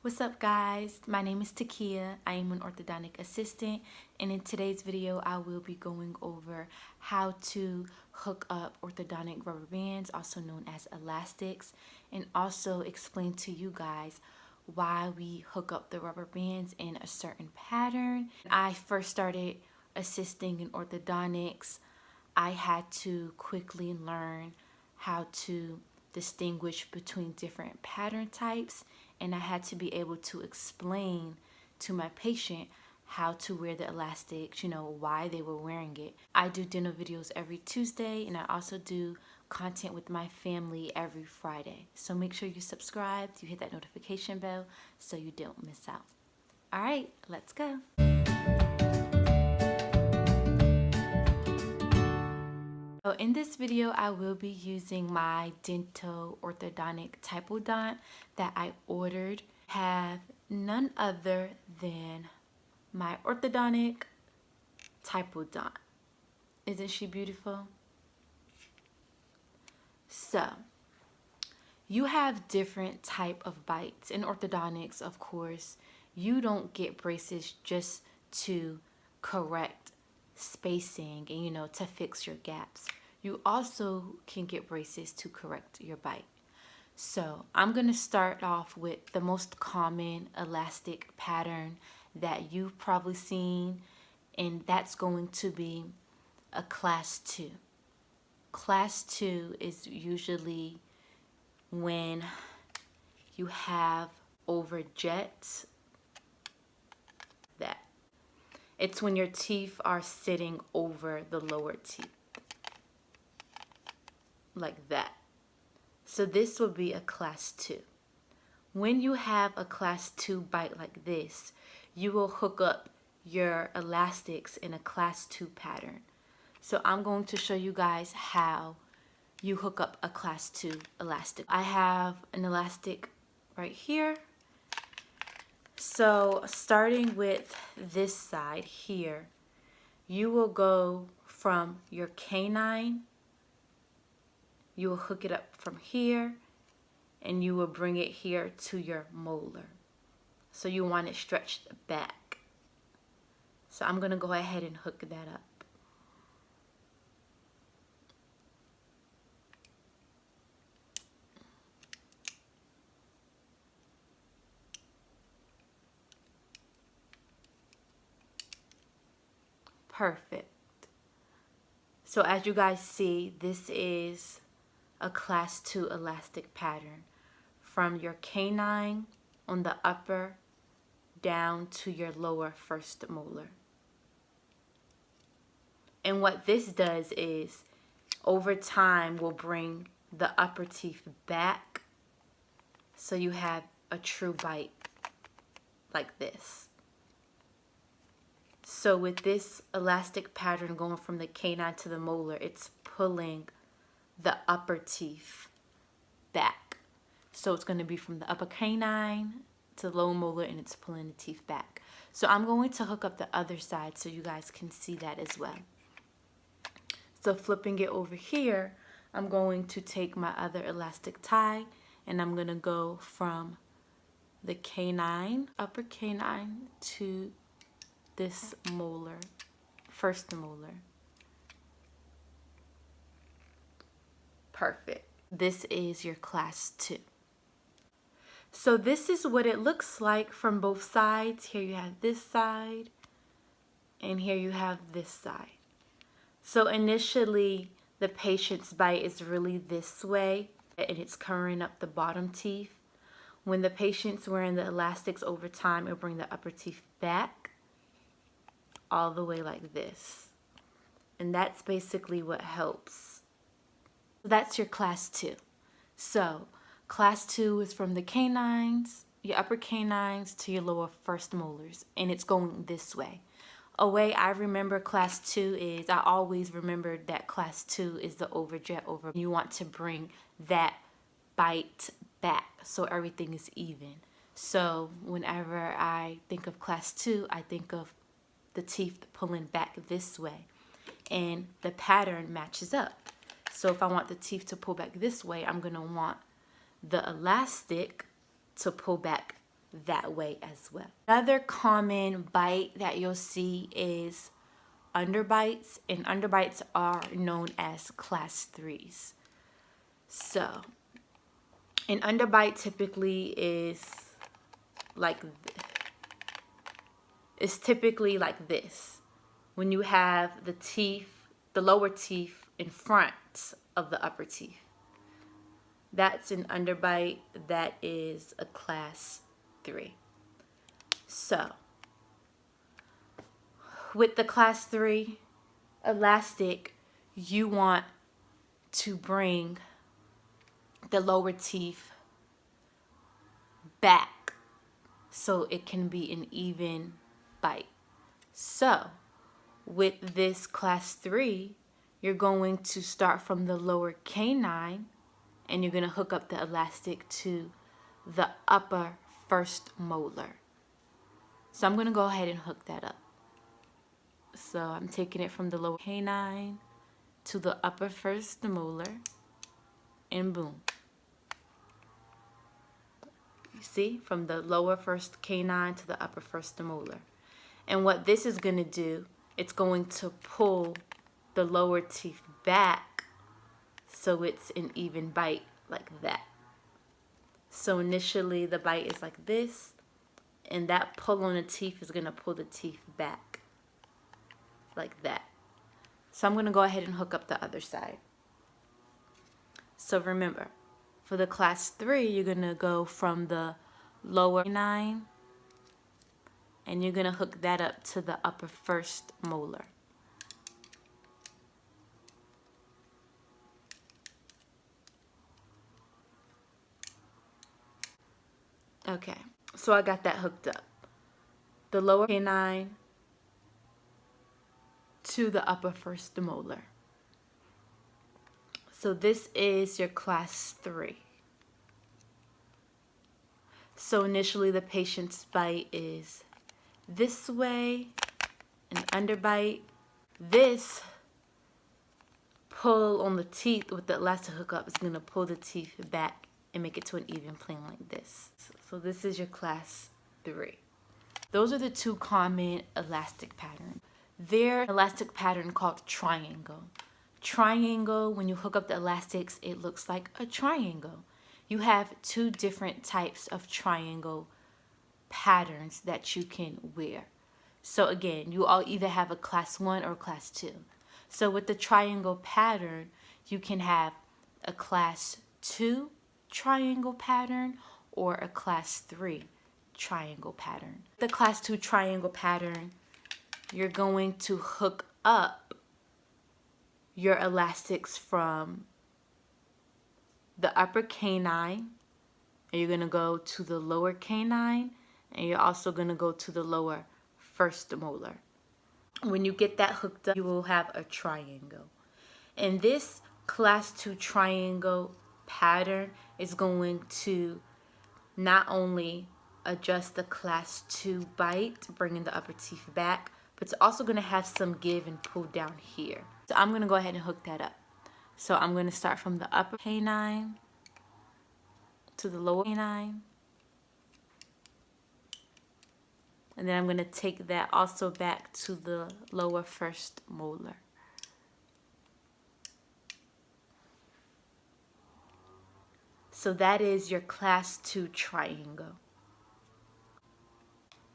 What's up guys, my name is Takeyah. I am an orthodontic assistant, and in today's video I will be going over how to hook up orthodontic rubber bands, also known as elastics, and also explain to you guys why we hook up the rubber bands in a certain pattern. I first started assisting in orthodontics. I had to quickly learn how to distinguish between different pattern types, and I had to be able to explain to my patient how to wear the elastics, why they were wearing it. I do dental videos every Tuesday, and I also do content with my family every Friday. So make sure you subscribe, you hit that notification bell so you don't miss out. All right, let's go. So in this video, I will be using my dental orthodontic typodont that I ordered. Have none other than my orthodontic typodont. Isn't she beautiful? So you have different type of bites. In orthodontics, of course, you don't get braces just to correct spacing and to fix your gaps. You also can get braces to correct your bite. So I'm going to start off with the most common elastic pattern that you've probably seen, and that's going to be a class 2. Class 2 is usually when you have over jets. That it's when your teeth are sitting over the lower teeth, like that. So this would be a class 2. When you have a class 2 bite like this, you will hook up your elastics in a class 2 pattern. So I'm going to show you guys how you hook up a class 2 elastic. I have an elastic right here. So starting with this side here, you will go from your canine, you will hook it up from here, and you will bring it here to your molar. So you want it stretched back. So I'm going to go ahead and hook that up. Perfect. So as you guys see, this is a class 2 elastic pattern from your canine on the upper down to your lower first molar. And what this does is over time will bring the upper teeth back so you have a true bite like this. So with this elastic pattern going from the canine to the molar, it's pulling the upper teeth back. So it's going to be from the upper canine to the lower molar, and it's pulling the teeth back. So I'm going to hook up the other side so you guys can see that as well. So flipping it over here, I'm going to take my other elastic tie, and I'm going to go from the canine, upper canine, to this molar, first molar. Perfect. This is your class 2. So this is what it looks like from both sides. Here you have this side, and here you have this side. So initially, the patient's bite is really this way, and it's covering up the bottom teeth. When the patient's wearing the elastics over time, it'll bring the upper teeth back all the way like this. And that's basically what helps. That's your class 2. So class 2 is from the canines, your upper canines, to your lower first molars, and it's going this way. A way I remember class 2 is, I always remembered that class 2 is the overjet over. You want to bring that bite back so everything is even. So whenever I think of class 2, I think of the teeth pulling back this way, and the pattern matches up. So if I want the teeth to pull back this way, I'm going to want the elastic to pull back that way as well. Another common bite that you'll see is underbites, and underbites are known as class 3s. So an underbite typically is like typically like this. When you have the teeth, the lower teeth in front of the upper teeth. That's an underbite. That is a class 3. So with the class 3 elastic, you want to bring the lower teeth back so it can be an even bite. So with this class 3, you're going to start from the lower canine and you're going to hook up the elastic to the upper first molar. So I'm going to go ahead and hook that up. So I'm taking it from the lower canine to the upper first molar, and boom. You see, from the lower first canine to the upper first molar. And what this is going to do, it's going to pull the lower teeth back so it's an even bite like that. So initially the bite is like this, and that pull on the teeth is going to pull the teeth back like that. So I'm going to go ahead and hook up the other side. So remember, for the class 3, you're going to go from the lower canine and you're going to hook that up to the upper first molar. Okay, so I got that hooked up. The lower canine to the upper first molar. So this is your class 3. So initially the patient's bite is this way, an underbite. This pull on the teeth with the elastic hookup is going to pull the teeth back and make it to an even plane like this. So this is your class 3. Those are the two common elastic patterns. There's an elastic pattern called triangle. Triangle, when you hook up the elastics, it looks like a triangle. You have two different types of triangle patterns that you can wear. So again, you all either have a class 1 or class 2. So with the triangle pattern, you can have a class 2 triangle pattern or a class 3 triangle pattern. The class 2 triangle pattern, you're going to hook up your elastics from the upper canine, and you're going to go to the lower canine, and you're also going to go to the lower first molar. When you get that hooked up, you will have a triangle. And this class 2 triangle pattern is going to not only adjust the class 2 bite, bringing the upper teeth back, but it's also going to have some give and pull down here. So I'm going to go ahead and hook that up. So I'm going to start from the upper canine to the lower canine. And then I'm going to take that also back to the lower first molar. So that is your class 2 triangle.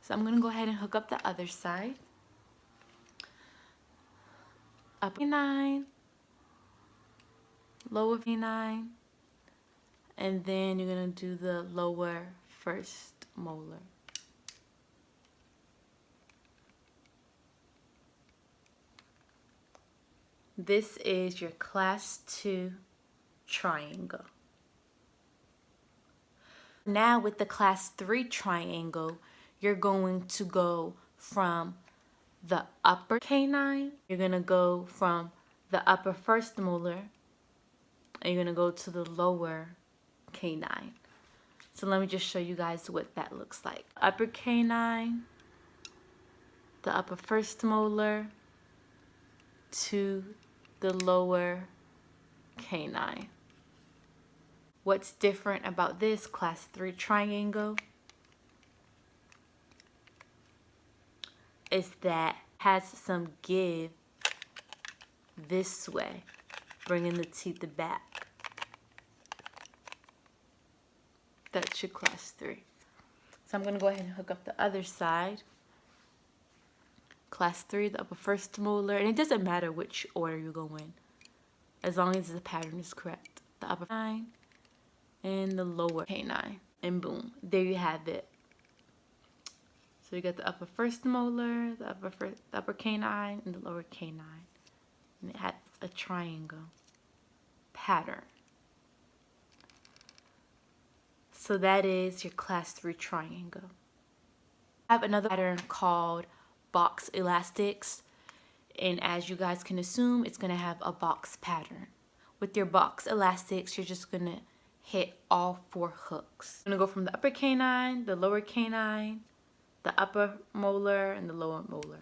So I'm going to go ahead and hook up the other side. Upper canine, lower canine, and then you're going to do the lower first molar. This is your class 2 triangle. Now with the class 3 triangle, you're going to go from the upper canine, you're going to go from the upper first molar, and you're going to go to the lower canine. So let me just show you guys what that looks like. Upper canine, the upper first molar, to the lower canine. What's different about this class 3 triangle? is that has some give this way, bringing the teeth back. That's your class 3. So I'm going to go ahead and hook up the other side. Class 3, the upper first molar, and it doesn't matter which order you go in, as long as the pattern is correct. The upper canine and the lower canine, and boom, there you have it. So you got the upper first molar, the upper canine, and the lower canine, and it has a triangle pattern. So that is your class 3 triangle. I have another pattern called box elastics, and as you guys can assume, it's going to have a box pattern. With your box elastics, you're just going to hit all 4 hooks. I'm going to go from the upper canine, the lower canine, the upper molar, and the lower molar.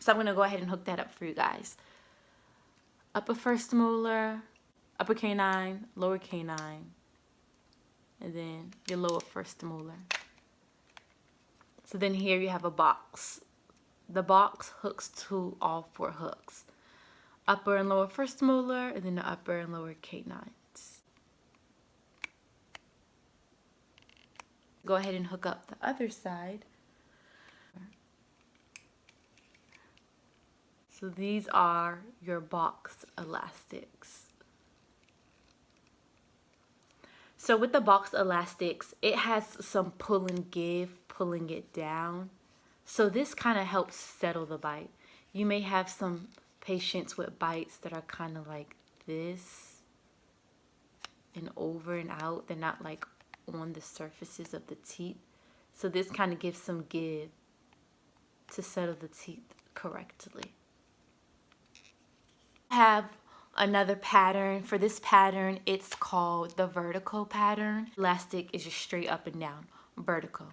So I'm going to go ahead and hook that up for you guys. Upper first molar, upper canine, lower canine, and then your lower first molar. So then here you have a box. The box hooks to all 4 hooks. Upper and lower first molar, and then the upper and lower canines. Go ahead and hook up the other side. So these are your box elastics. So with the box elastics, it has some pull and give, pulling it down. So this kind of helps settle the bite. You may have some patients with bites that are kind of like this and over and out. They're not like on the surfaces of the teeth. So this kind of gives some give to settle the teeth correctly. I have another pattern. For this pattern, it's called the vertical pattern. Elastic is just straight up and down, vertical.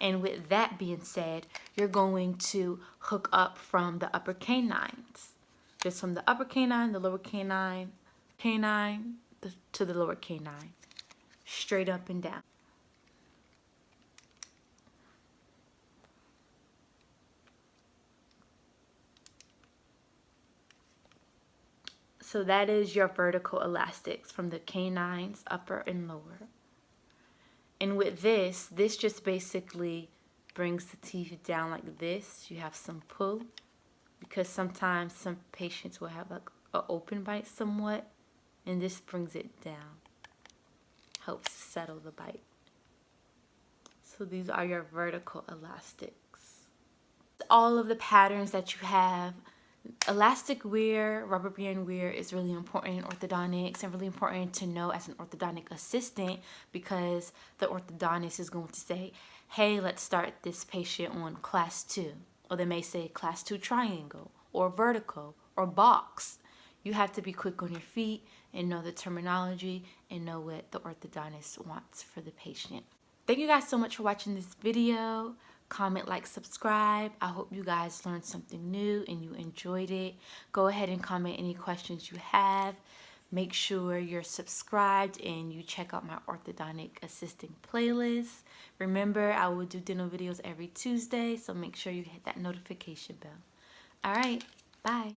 And with that being said, you're going to hook up from the upper canines. Just from the upper canine, the lower canine, to the lower canine. Straight up and down. So that is your vertical elastics from the canines, upper and lower. And with this just basically brings the teeth down like this. You have some pull, because sometimes some patients will have like an open bite somewhat, and this brings it down. Helps settle the bite. So these are your vertical elastics. All of the patterns that you have. Elastic wear, rubber band wear is really important in orthodontics, and really important to know as an orthodontic assistant, because the orthodontist is going to say, hey, let's start this patient on class 2. Or they may say class 2 triangle, or vertical, or box. You have to be quick on your feet and know the terminology and know what the orthodontist wants for the patient. Thank you guys so much for watching this video. Comment, like, subscribe. I hope you guys learned something new and you enjoyed it. Go ahead and comment any questions you have. Make sure you're subscribed and you check out my orthodontic assistant playlist. Remember, I will do dental videos every Tuesday, so make sure you hit that notification bell. All right, bye.